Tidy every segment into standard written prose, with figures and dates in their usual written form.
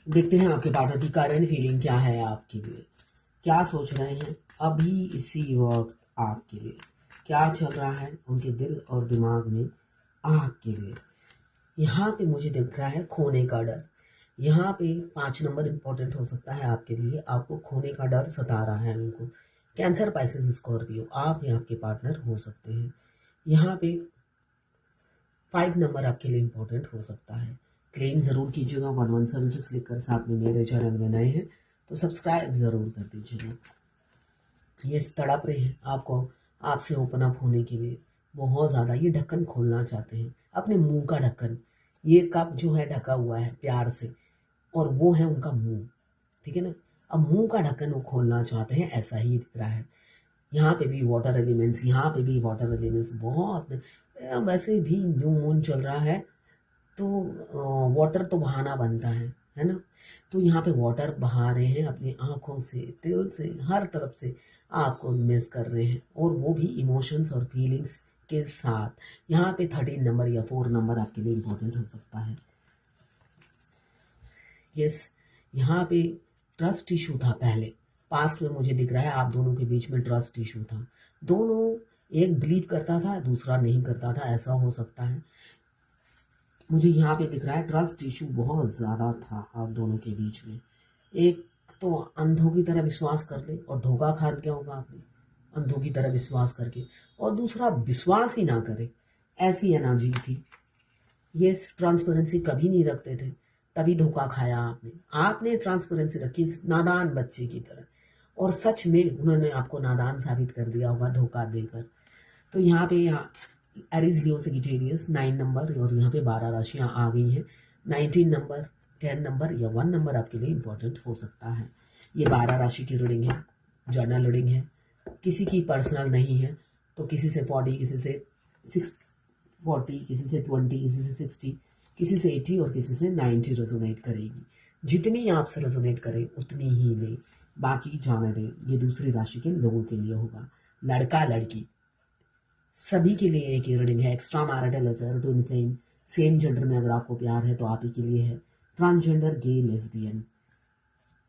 देखते हैं आपके पार्टनर की करंट फीलिंग क्या है आपके लिए, क्या सोच रहे हैं अभी इसी वक्त आपके लिए, क्या चल रहा है उनके दिल और दिमाग में आपके लिए। यहाँ पे मुझे दिख रहा है खोने का डर। यहाँ पे 5 नंबर इम्पोर्टेंट हो सकता है आपके लिए। आपको खोने का डर सता रहा है उनको। कैंसर, पाइसेस, स्कॉर्पियो, आप या आपके पार्टनर हो सकते हैं। यहाँ पे 5 नंबर आपके लिए इम्पोर्टेंट हो सकता है। क्लेम ज़रूर कीजिएगा 1176 लिखकर, साथ में मेरे चैनल में नए हैं तो सब्सक्राइब ज़रूर कर दीजिएगा। ये तड़प रहे हैं आपको आपसे ओपन अप होने के लिए बहुत ज़्यादा। ये ढक्कन खोलना चाहते हैं, अपने मुंह का ढक्कन। ये कप जो है ढका हुआ है प्यार से, और वो है उनका मुंह, ठीक है ना। अब मुंह का ढक्कन वो खोलना चाहते हैं, ऐसा ही दिख रहा है। यहाँ पे भी वाटर एलिमेंट्स, यहाँ पे भी वाटर एलिमेंट्स बहुत। वैसे भी न्यू मून चल रहा है तो वाटर तो बहाना बनता है ना। तो यहाँ पे वाटर बहा रहे हैं अपनी आंखों से, दिल से, हर तरफ से आपको मिस कर रहे हैं, और वो भी इमोशंस और फीलिंग्स के साथ। यहाँ पे 13 नंबर या 4 नंबर आपके लिए इम्पोर्टेंट हो सकता है। यस, यहाँ पे ट्रस्ट इशू था पहले, पास्ट में मुझे दिख रहा है आप दोनों के बीच में ट्रस्ट इशू था। दोनों, एक बिलीव करता था दूसरा नहीं करता था, ऐसा हो सकता है। मुझे यहाँ पे दिख रहा है ट्रस्ट इशू बहुत ज़्यादा था आप दोनों के बीच में। एक तो अंधों की तरह विश्वास कर ले और धोखा खा गया होगा आपने अंधों की तरह विश्वास करके, और दूसरा विश्वास ही ना करे, ऐसी एनर्जी थी। ये ट्रांसपेरेंसी कभी नहीं रखते थे, तभी धोखा खाया आपने। आपने ट्रांसपेरेंसी रखी नादान बच्चे की तरह, और सच में उन्होंने आपको नादान साबित कर दिया होगा धोखा देकर। तो यहाँ पे एरीज, लियो, सेजिटेरियस 9 नंबर, और यहाँ पे 12 राशियाँ आ गई हैं। 19 नंबर, 10 नंबर या 1 नंबर आपके लिए इम्पोर्टेंट हो सकता है। ये 12 राशि की रीडिंग है, जर्नल रीडिंग है, किसी की पर्सनल नहीं है। तो किसी से 40, किसी से 640, किसी से 20, किसी से 60, किसी से 80 और किसी से 90 रेजोनेट करेगी। जितनी आपसे रेजोनेट करे उतनी ही ले, बाकी जाने दें। ये दूसरी राशि के लोगों के लिए होगा। लड़का लड़की सभी के लिए एक ही रीडिंग है। Extra marital affair, twin flame, same gender में अगर आपको प्यार है तो आप ही के लिए है। ट्रांसजेंडर, गे, लेस्बियन,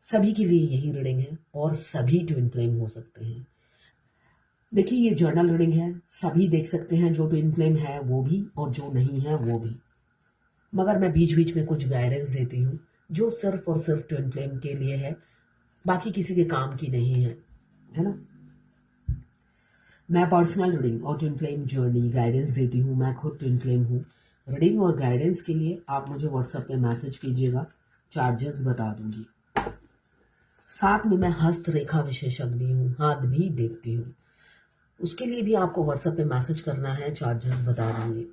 सभी के लिए यही रीडिंग है, और सभी ट्विन फ्लेम हो सकते हैं। देखिए, ये जर्नल रीडिंग है, सभी देख सकते हैं, जो ट्विन फ्लेम है वो भी और जो नहीं है वो भी। मगर मैं बीच बीच में कुछ गाइडेंस देती हूँ जो सिर्फ और सिर्फ ट्विन फ्लेम के लिए है, बाकी किसी के काम की नहीं है ना। मैं पर्सनल रीडिंग और ट्विन फ्लेम जर्नी गाइडेंस देती हूँ। मैं खुद ट्विन फ्लेम हूँ। रीडिंग और गाइडेंस के लिए आप मुझे व्हाट्सएप पे मैसेज कीजिएगा, चार्जेस बता दूंगी। साथ में मैं हस्तरेखा विशेषज्ञ हूँ, हाथ भी देखती हूँ। उसके लिए भी आपको व्हाट्सएप पे मैसेज करना है, चार्जेस बता दूंगी।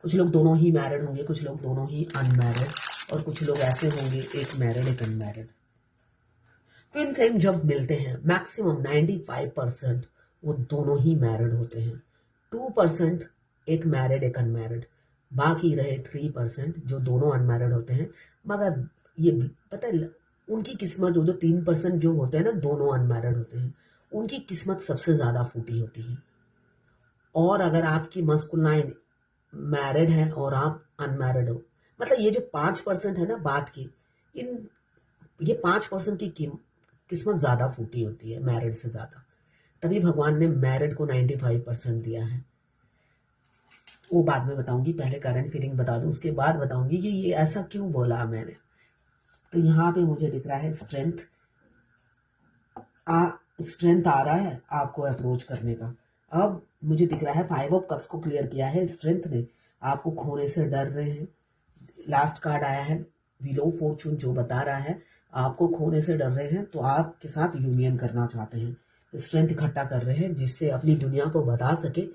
कुछ लोग दोनों ही मैरिड होंगे, कुछ लोग दोनों ही अनमैरिड, और कुछ लोग ऐसे होंगे एक मैरिड एक अनमैरिड। ट्विन फ्लेम जब मिलते हैं मैक्सिमम 95% वो दोनों ही मैरिड होते हैं। 2% एक मैरिड एक अनमैरिड, बाकी रहे 3% जो दोनों अनमैरिड होते हैं। मगर ये पता है उनकी किस्मत, जो 3% जो होते हैं ना, दोनों अनमैरिड होते हैं, उनकी किस्मत सबसे ज़्यादा फूटी होती है। और अगर आपकी मस्कुलाइन मैरिड है और आप अनमैरिड हो, मतलब ये जो 5% है ना बात की, इन ये 5% की किस्मत ज़्यादा फूटी होती है मैरिड से ज़्यादा। तभी भगवान ने मैरिड को 95% दिया है। वो बाद में बताऊंगी, पहले करंट फीलिंग बता दूं, उसके बाद बताऊंगी कि ये ऐसा क्यों बोला मैंने। तो यहाँ पे मुझे दिख रहा है स्ट्रेंथ आ रहा है आपको अप्रोच करने का। अब मुझे दिख रहा है 5 ऑफ कप्स को क्लियर किया है स्ट्रेंथ ने, आपको खोने से डर रहे हैं। लास्ट कार्ड आया है व्हील ऑफ फॉर्चून, जो बता रहा है आपको खोने से डर रहे हैं, तो आपके साथ यूनियन करना चाहते हैं, स्ट्रेंथ इकट्ठा कर रहे हैं जिससे अपनी दुनिया को बता सके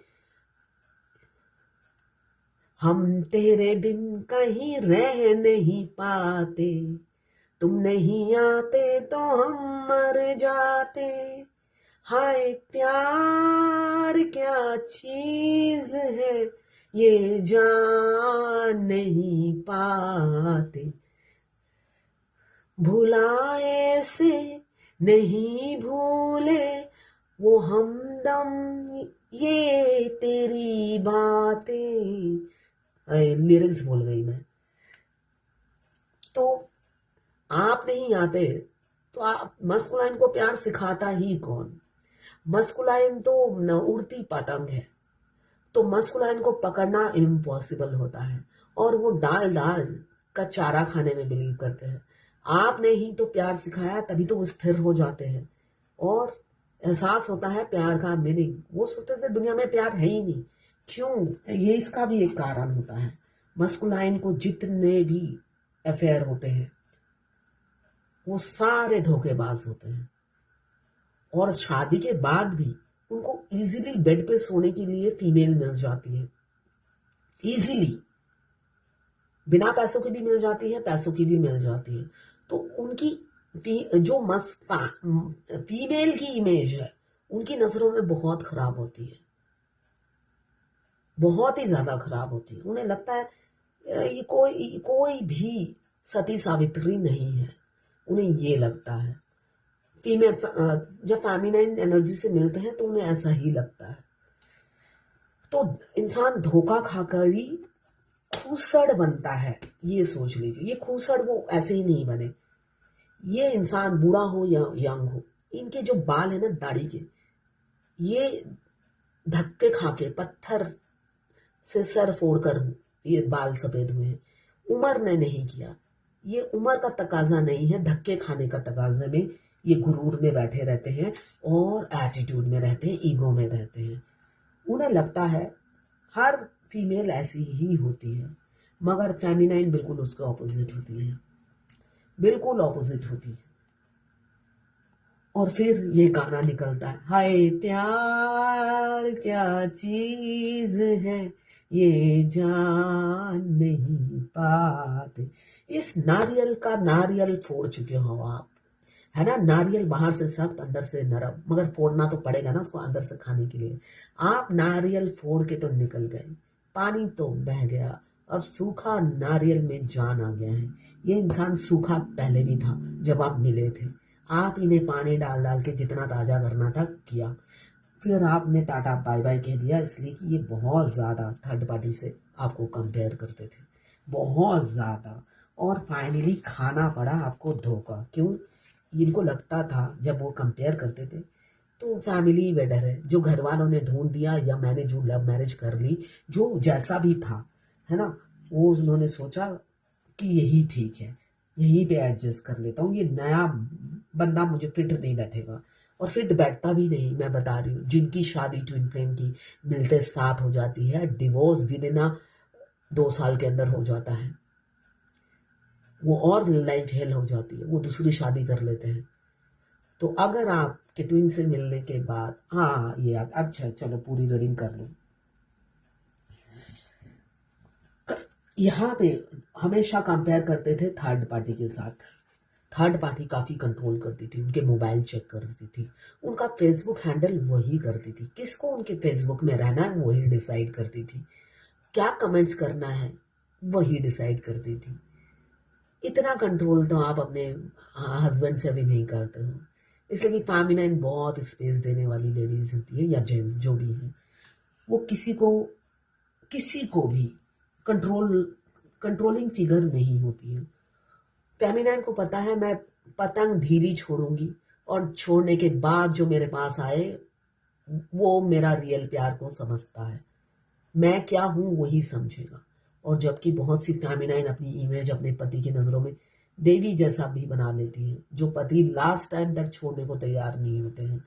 हम तेरे बिन कहीं रह नहीं पाते, तुम नहीं आते तो हम मर जाते, हाय प्यार क्या चीज है ये जान नहीं पाते, भुलाए से नहीं भूले वो हमदम ये तेरी बातें। लिरिक्स भूल गई मैं। तो आप नहीं आते तो आप मस्कुलाइन को प्यार सिखाता ही कौन? मस्कुलाइन तो उड़ती पतंग है, तो मस्कुलाइन को पकड़ना इम्पॉसिबल होता है, और वो डाल डाल का चारा खाने में बिलीव करते हैं। आपने ही तो प्यार सिखाया, तभी तो वो स्थिर हो जाते हैं और एहसास होता है प्यार का मीनिंग। वो सोचते थे दुनिया में प्यार है ही नहीं। क्यों? ये इसका भी एक कारण होता है। मस्कुलाइन को जितने भी अफेयर होते हैं वो सारे धोखेबाज होते हैं, और शादी के बाद भी उनको इजीली बेड पे सोने के लिए फीमेल मिल जाती है, इजीली, बिना पैसों की भी मिल जाती है, पैसों की भी मिल जाती है। तो उनकी जो फीमेल की इमेज है उनकी नजरों में बहुत खराब होती है, बहुत ही ज्यादा खराब होती है। उन्हें लगता है ये कोई भी सती सावित्री नहीं है, उन्हें ये लगता है। फीमेल जब फेमिनाइन एनर्जी से मिलते हैं तो उन्हें ऐसा ही लगता है। तो इंसान धोखा खाकर ही खूसड़ बनता है, ये सोच लीजिए। ये खूसड़ वो ऐसे ही नहीं बने। ये इंसान बूढ़ा हो या यंग हो, इनके जो बाल है ना दाढ़ी के, ये धक्के खा के पत्थर से सर फोड़कर ये बाल सफेद हुए हैं। उम्र ने नहीं किया, ये उम्र का तकाजा नहीं है, धक्के खाने का तकाजे में ये गुरूर में बैठे रहते हैं और एटीट्यूड में रहते हैं, ईगो में रहते हैं। उन्हें लगता है हर फीमेल ऐसी ही होती है, मगर फेमिनाइन बिल्कुल उसके ऑपोजिट होती है, बिल्कुल ऑपोजिट होती है। और फिर ये गाना निकलता है, हाय प्यार क्या चीज है ये जान नहीं पाते। इस नारियल का नारियल फोड़ चुके हो आप, है ना। नारियल बाहर से सख्त अंदर से नरम, मगर फोड़ना तो पड़ेगा ना उसको अंदर से खाने के लिए। आप नारियल फोड़ के तो निकल गए, पानी तो बह गया, अब सूखा नारियल में जान आ गया है। ये इंसान सूखा पहले भी था जब आप मिले थे। आप इन्हें पानी डाल डाल के जितना ताजा करना था किया, फिर आपने टाटा बाय बाय कह दिया, इसलिए कि ये बहुत ज़्यादा थर्ड पार्टी से आपको कंपेयर करते थे, बहुत ज़्यादा। और फाइनली खाना पड़ा आपको धोखा। क्यों? इनको लगता था जब वो कंपेयर करते थे तो फैमिली बेटर है, जो घर वालों ने ढूंढ दिया या मैंने जो लव मैरिज कर ली, जो जैसा भी था, है ना, वो उन्होंने सोचा कि यही ठीक है, यहीं पे एडजस्ट कर लेता हूँ, ये नया बंदा मुझे फिट नहीं बैठेगा। और फिट बैठता भी नहीं, मैं बता रही हूँ। जिनकी शादी ट्विन फ्लेम की मिलते साथ हो जाती है, डिवोर्स विद इन 2 साल के अंदर हो जाता है, वो और लाइफ हेल हो जाती है, वो दूसरी शादी कर लेते हैं। तो अगर आपके ट्विन से मिलने के बाद, हाँ ये अच्छा चलो पूरी रीडिंग कर लो। यहाँ पे हमेशा कंपेयर करते थे थर्ड पार्टी के साथ। थर्ड पार्टी काफ़ी कंट्रोल करती थी, उनके मोबाइल चेक करती थी, उनका फेसबुक हैंडल वही करती थी, किसको उनके फेसबुक में रहना है वही डिसाइड करती थी, क्या कमेंट्स करना है वही डिसाइड करती थी। इतना कंट्रोल तो आप अपने हस्बैंड से भी नहीं करते हो। इसलिए कि फेमिनाइन बहुत स्पेस देने वाली लेडीज होती है या जेंट्स जो भी है, वो किसी को भी कंट्रोलिंग फिगर नहीं होती है। फेमिनाइन को पता है मैं पतंग ढीली छोड़ूंगी और छोड़ने के बाद जो मेरे पास आए वो मेरा रियल प्यार को समझता है, मैं क्या हूं वही समझेगा। और जबकि बहुत सी फेमिनाइन अपनी इमेज अपने पति की नजरों में देवी जैसा भी बना लेती हैं, जो पति लास्ट टाइम तक छोड़ने को तैयार नहीं होते हैं।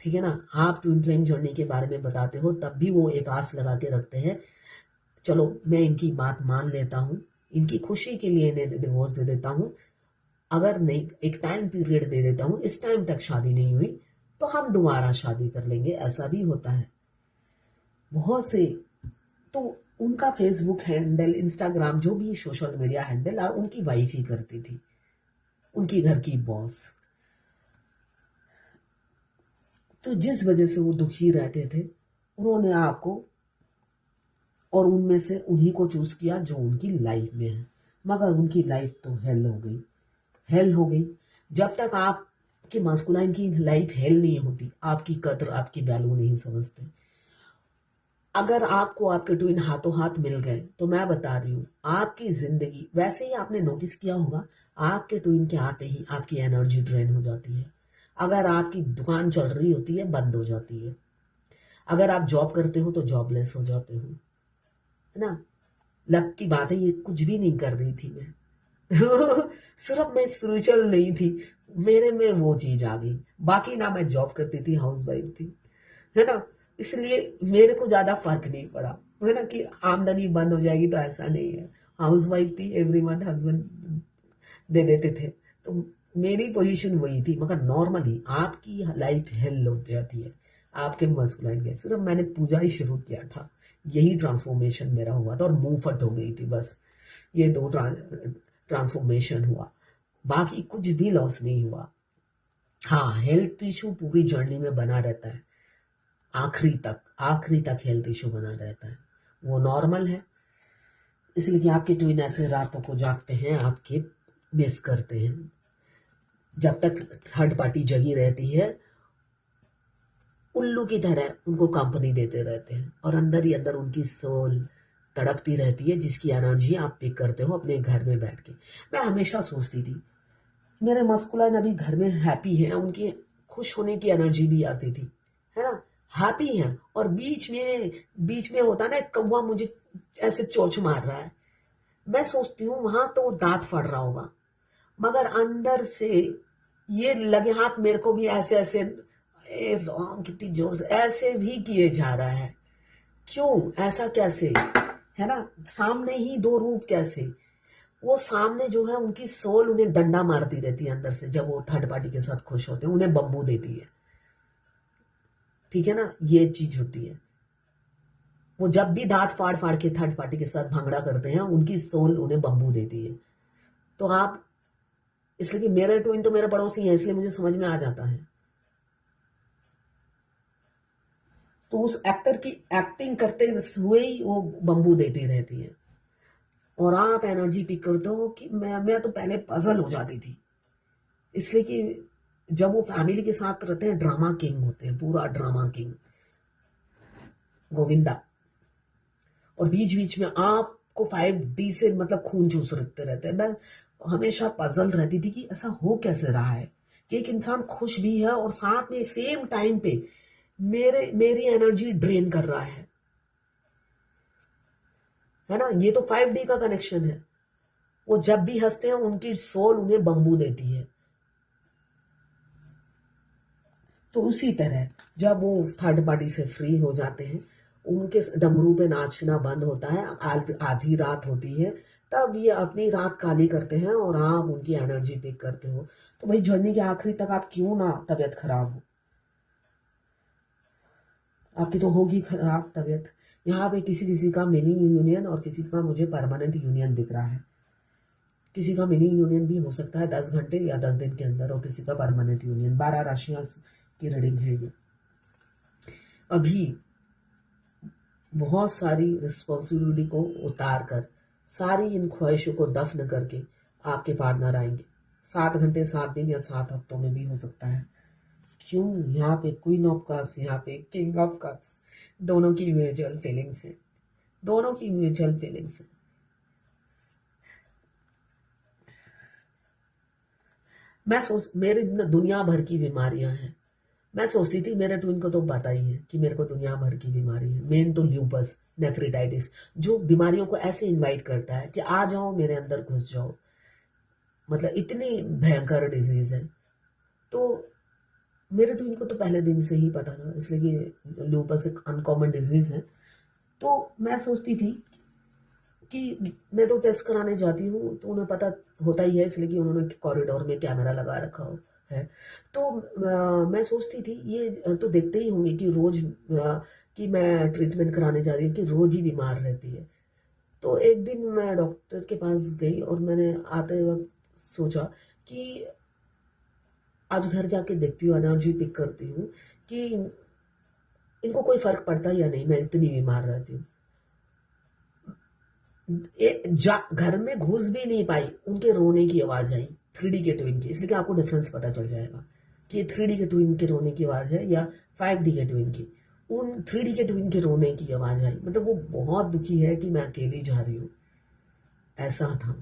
ठीक है ना। आप ट्विन फ्लेम जर्नी के बारे में बताते हो तब भी वो एक आस लगा के रखते हैं, चलो मैं इनकी बात मान लेता हूँ, इनकी खुशी के लिए इन्हें डिवोर्स दे देता हूँ, अगर नहीं एक टाइम पीरियड दे देता हूँ, इस टाइम तक शादी नहीं हुई तो हम दोबारा शादी कर लेंगे, ऐसा भी होता है बहुत से। तो उनका फेसबुक हैंडल, इंस्टाग्राम, जो भी सोशल मीडिया हैंडल उनकी वाइफ ही करती थी, उनकी घर की बॉस। तो जिस वजह से वो दुखी रहते थे, उन्होंने आपको और उनमें से उन्हीं को चूज किया जो उनकी लाइफ में है, मगर उनकी लाइफ तो हेल हो गई, हेल हो गई। जब तक आपकी मास्कुलाइन की लाइफ हेल नहीं होती, आपकी कदर, आपकी वैल्यू नहीं समझते। अगर आपको आपके ट्विन हाथों हाथ मिल गए तो मैं बता रही हूँ आपकी जिंदगी, वैसे ही आपने नोटिस किया होगा आपके ट्विन के आते ही आपकी एनर्जी ड्रेन हो जाती है। अगर आपकी दुकान चल रही होती है, बंद हो जाती है। अगर आप जॉब करते हो तो जॉबलेस हो जाते हो, है ना। लक की बात है, ये कुछ भी नहीं कर रही थी मैं। सिर्फ मैं स्पिरिचुअल नहीं थी, मेरे में वो चीज आ गई। बाकी ना मैं जॉब करती थी, हाउस वाइफ थी, है ना। इसलिए मेरे को ज्यादा फर्क नहीं पड़ा, है ना, कि आमदनी बंद हो जाएगी, तो ऐसा नहीं है। हाउस वाइफ थी, एवरी मंथ हस्बैंड दे देते थे, तो मेरी पोजीशन वही थी। मगर नॉर्मली आपकी लाइफ हेल हो जाती है, आपके मस्कुलाइन के। सिर्फ मैंने पूजा ही शुरू किया था, यही ट्रांसफॉर्मेशन मेरा हुआ था, और मुंह फट हो गई थी बस। ये दो ट्रांसफॉर्मेशन हुआ, बाकी कुछ भी लॉस नहीं हुआ। हाँ, हेल्थ इशू पूरी जर्नी में बना रहता है, आखिरी तक हेल्थ इशू बना रहता है, वो नॉर्मल है। इसलिए कि आपके ट्विन ऐसे रातों को जागते हैं, आपके मिस करते हैं। जब तक थर्ड पार्टी जगी रहती है, उल्लू की तरह उनको कंपनी देते रहते हैं, और अंदर ही अंदर उनकी सोल तड़पती रहती है, जिसकी एनर्जी आप पिक करते हो अपने घर में बैठ के। मैं हमेशा सोचती थी मेरे मस्कुलाइन अभी घर में हैप्पी हैं, उनकी खुश होने की एनर्जी भी आती थी, है ना, हैप्पी हैं, और बीच में होता ना, कौवा मुझे ऐसे चोंच मार रहा है। मैं सोचती हूँ वहां तो दांत फड़ रहा होगा, मगर अंदर से ये लगे हाथ मेरे को भी ऐसे ऐसे, ए राम कितनी जोर से ऐसे भी किए जा रहा है। क्यों, ऐसा कैसे, है ना। सामने ही दो रूप कैसे, वो सामने जो है उनकी सोल उन्हें डंडा मारती रहती है अंदर से, जब वो थर्ड पार्टी के साथ खुश होते हैं, उन्हें बम्बू देती है, ठीक है ना, ये चीज होती है। वो जब भी दांत फाड़ फाड़ के थर्ड पार्टी के साथ भंगड़ा करते हैं, उनकी सोल उन्हें बम्बू देती है। तो आप, इसलिए कि मेरे ट्विन तो मेरे पड़ोसी हैं, इसलिए मुझे समझ में आ जाता है। तो उस एक्टर की एक्टिंग करते हुए ही वो बम्बू देती रहती है, और आप एनर्जी पिक करते हो। कि मैं तो पहले पजल हो जाती थी, इसलिए कि जब वो फैमिली के साथ रहते हैं, ड्रामा किंग होते हैं, पूरा ड्रामा किंग गोविंदा। और बीच बीच में आपको 5D से मतलब खून चूस रहते हैं। मैं हमेशा पजल रहती थी कि ऐसा हो कैसे रहा है कि एक इंसान खुश भी है, और साथ में सेम टाइम पे मेरी एनर्जी ड्रेन कर रहा है ना। ये तो 5D का कनेक्शन है। वो जब भी हंसते हैं, उनकी सोल उन्हें बम्बू देती है। तो उसी तरह जब वो थर्ड पार्टी से फ्री हो जाते हैं, उनके डमरू पे नाचना बंद होता है, आधी रात होती है, तब ये अपनी रात काली करते हैं, और आप उनकी एनर्जी पिक करते हो। तो भाई, जर्नी के आखिरी तक आप क्यों ना तबीयत खराब हो, आपकी तो होगी खराब तबीयत। यहाँ पे किसी किसी का मिनी यूनियन, और किसी का मुझे परमानेंट यूनियन दिख रहा है। किसी का मिनी यूनियन भी हो सकता है 10 घंटे या 10 दिन के अंदर, और किसी का परमानेंट यूनियन। 12 राशियां की रीडिंग है ये। अभी बहुत सारी रिस्पॉन्सिबिलिटी को उतार कर, सारी इन ख्वाहिशों को दफन करके आपके पार्टनर आएंगे। 7 घंटे, 7 दिन, या 7 हफ्तों में भी हो सकता है। क्यों, यहाँ पे क्वीन ऑफ कप्स, यहाँ पे किंग ऑफ कप्स, दोनों की म्यूचुअल फीलिंग्स है, दोनों की म्यूचुअल फीलिंग्स है। मैं सोच, मेरे दुनिया भर की बीमारियां हैं। मैं सोचती थी मेरे ट्विन को तो पता ही है कि मेरे को दुनिया भर की बीमारी है। मेन तो ल्यूपस नेफ्रिटाइटिस, जो बीमारियों को ऐसे इनवाइट करता है कि आ जाओ मेरे अंदर, घुस जाओ। मतलब इतनी भयंकर डिजीज है। तो मेरे ट्विन को तो पहले दिन से ही पता था, इसलिए कि ल्यूपस एक अनकॉमन डिजीज है। तो मैं सोचती थी कि मैं तो टेस्ट कराने जाती हूँ, तो उन्हें पता होता ही है, इसलिए कि उन्होंने कॉरिडोर में कैमरा लगा रखा है। तो मैं सोचती थी ये तो देखते ही होंगे कि रोज कि मैं ट्रीटमेंट कराने जा रही हूँ, कि रोज ही बीमार रहती है। तो एक दिन मैं डॉक्टर के पास गई, और मैंने आते वक्त सोचा कि आज घर जाके देखती हूँ, एनर्जी पिक करती हूँ कि इनको कोई फर्क पड़ता है या नहीं, मैं इतनी बीमार रहती हूँ। घर में घुस भी नहीं पाई, उनके रोने की आवाज आई, 3D के ट्विन की। इसलिए कि आपको डिफरेंस पता चल जाएगा कि ये 3D के ट्विन के रोने की आवाज है या 5D के ट्विन की। उन 3D के ट्विन के रोने की आवाज आई, मतलब वो बहुत दुखी है कि मैं अकेली जा रही हूँ, ऐसा था।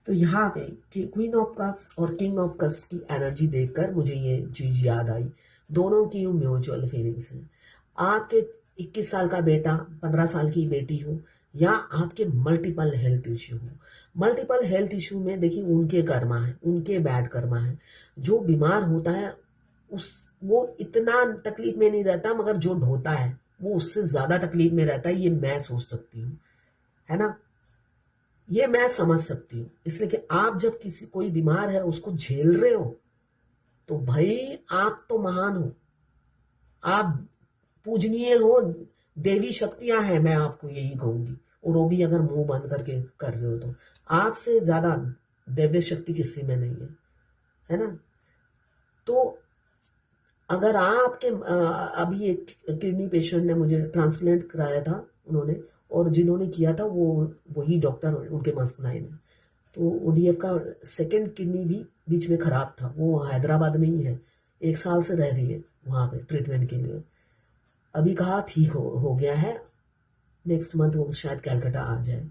तो यहाँ पे कि क्वीन ऑफ कप्स और किंग ऑफ कप्स की एनर्जी देखकर मुझे ये चीज याद आई। दोनों की म्यूचुअल फीलिंग्स हैं। आपके 21 साल का बेटा, 15 साल की बेटी हो, या आपके मल्टीपल हेल्थ इश्यू हो। मल्टीपल हेल्थ इश्यू में देखिए उनके कर्मा है, उनके बैड कर्मा है। जो बीमार होता है वो इतना तकलीफ में नहीं रहता, मगर जो ढोता है वो उससे ज्यादा तकलीफ में रहता है। ये मैं सोच सकती हूँ, है ना, ये मैं समझ सकती हूँ। इसलिए कि आप जब कोई बीमार है उसको झेल रहे हो, तो भाई आप तो महान हो, आप पूजनीय हो, देवी शक्तियां हैं, मैं आपको यही कहूंगी। और वो भी अगर मुंह बंद करके कर रहे हो तो आपसे ज्यादा दिव्य शक्ति किसी में नहीं है ना। तो अगर आपके अभी एक किडनी पेशेंट ने मुझे ट्रांसप्लांट कराया था उन्होंने, और जिन्होंने किया था वो वही डॉक्टर उनके मस्कुलाइन है। तो ओडीएफ का सेकंड किडनी भी बीच में खराब था, वो हैदराबाद में ही है, 1 साल से रह रही है वहाँ पे ट्रीटमेंट के लिए। अभी कहा ठीक हो गया है, नेक्स्ट मंथ वो शायद कैलकाटा आ जाए।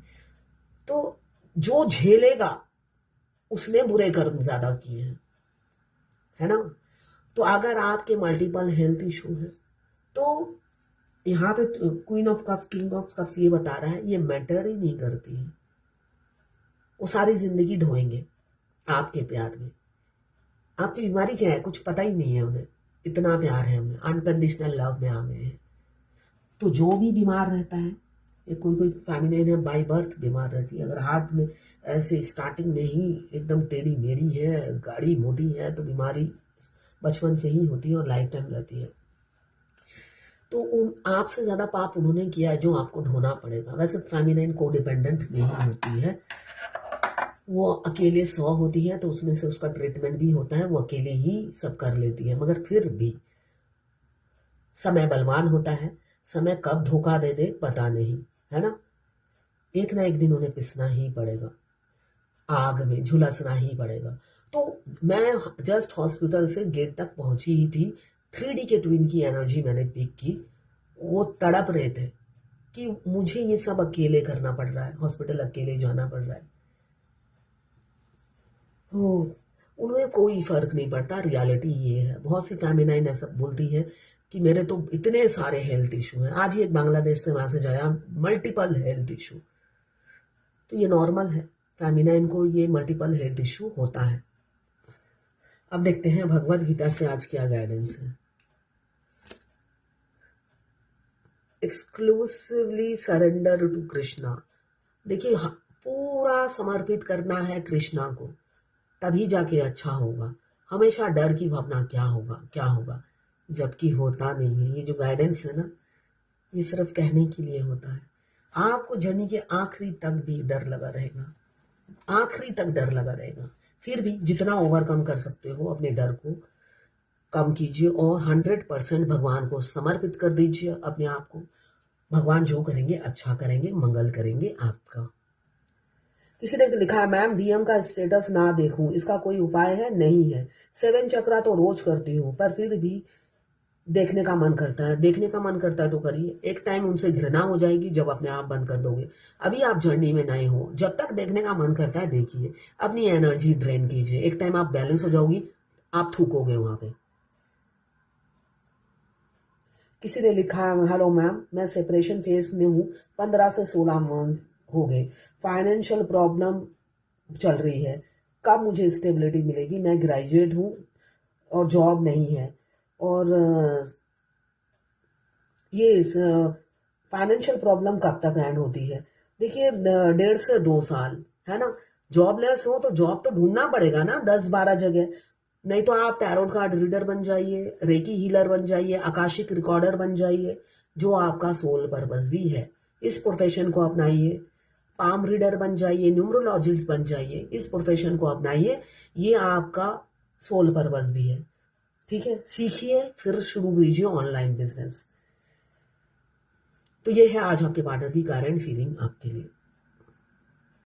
तो जो झेलेगा उसने बुरे कर्म ज्यादा किए हैं, है ना। तो अगर आपके मल्टीपल हेल्थ इशू है तो यहाँ पे queen of cups king of cups ये बता रहा है, ये मैटर ही नहीं करती है। वो सारी जिंदगी ढोएंगे आपके प्यार में। आपकी बीमारी क्या है कुछ पता ही नहीं है उन्हें, इतना प्यार है उन्हें, अनकंडीशनल लव में आ गए हैं। तो जो भी बीमार रहता है, ये कोई फेमिनाइन है बाय बर्थ बीमार रहती है, अगर हार्ट में ऐसे स्टार्टिंग में ही एकदम टेढ़ी मेढ़ी है, गाड़ी मोटी है, तो बीमारी बचपन से ही होती है और लाइफ टाइम रहती है। तो उन आपसे ज्यादा पाप उन्होंने किया है जो आपको ढोना पड़ेगा। वैसे फेमिनाइन को डिपेंडेंट नहीं होती है, वो अकेले 100 होती है, तो उसमें से उसका ट्रीटमेंट भी होता है, वो अकेले ही सब कर लेती है। मगर फिर भी समय बलवान होता है, समय कब धोखा दे दे पता नहीं, है ना। एक ना एक दिन उन्हें पिसना ही पड़ेगा, आग में झुलसना ही पड़ेगा। तो मैं जस्ट हॉस्पिटल से गेट तक पहुंची ही थी, 3D के ट्विन की एनर्जी मैंने पिक की। वो तड़प रहे थे कि मुझे ये सब अकेले करना पड़ रहा है, हॉस्पिटल अकेले जाना पड़ रहा है। तो उन्हें कोई फर्क नहीं पड़ता, रियलिटी ये है। बहुत सी फेमिनाइन ऐसा बोलती है कि मेरे तो इतने सारे हेल्थ इशू हैं। आज ही एक बांग्लादेश से मैसेज आया, मल्टीपल हेल्थ इशू। तो ये नॉर्मल है, फेमिनाइन को ये मल्टीपल हेल्थ इशू होता है। अब देखते हैं भगवद गीता से आज क्या गाइडेंस है। Exclusively surrender to Krishna. देखिए पूरा समर्पित करना है कृष्णा को, तभी जाके अच्छा होगा। हमेशा डर की भावना क्या होगा क्या होगा, जबकि होता नहीं है। ये जो गाइडेंस है ना, ये सिर्फ कहने के लिए होता है। आपको जर्नी के आखिरी तक भी डर लगा रहेगा, आखिरी तक डर लगा रहेगा। फिर भी जितना ओवरकम कर सकते हो अपने डर को कम कीजिए और 100% भगवान को समर्पित कर दीजिए अपने आप को। भगवान जो करेंगे अच्छा करेंगे, मंगल करेंगे आपका। किसी ने लिखा है, मैम डीएम का स्टेटस ना देखूं, इसका कोई उपाय है? नहीं है। 7 चक्रा तो रोज करती हूँ, पर फिर भी देखने का मन करता है। देखने का मन करता है तो करिए, एक टाइम उनसे घृणा हो जाएगी जब अपने आप बंद कर दोगे। अभी आप जर्नी में नए हो, जब तक देखने का मन करता है देखिए, अपनी एनर्जी ड्रेन कीजिए। एक टाइम आप बैलेंस हो जाओगी, आप थूकोगे वहां पे। किसी ने लिखा है, हेलो मैम, मैं सेपरेशन फेज में हूँ, 15 से 16 मंथ हो गए, फाइनेंशियल प्रॉब्लम चल रही है, कब मुझे स्टेबिलिटी मिलेगी? मैं ग्रेजुएट हूँ और जॉब नहीं है, और ये फाइनेंशियल प्रॉब्लम कब तक एंड होती है? देखिए 1.5 से 2 साल, है ना। जॉबलेस हो तो जॉब तो ढूंढना पड़ेगा ना 10-12 जगह। नहीं तो आप टैरोट कार्ड रीडर बन जाइए, रेकी हीलर बन जाइए, आकाशिक रिकॉर्डर बन जाइए, जो आपका सोल पर्पस भी है। इस प्रोफेशन को अपनाइए। पाम रीडर बन जाइए, न्यूमरोलॉजिस्ट बन जाइए, इस प्रोफेशन को अपनाइए। ये आपका सोल पर्पस भी है, ठीक है। सीखिए, फिर शुरू कीजिए ऑनलाइन बिजनेस। तो ये है आज आपके पार्टनर की करंट फीलिंग आपके लिए।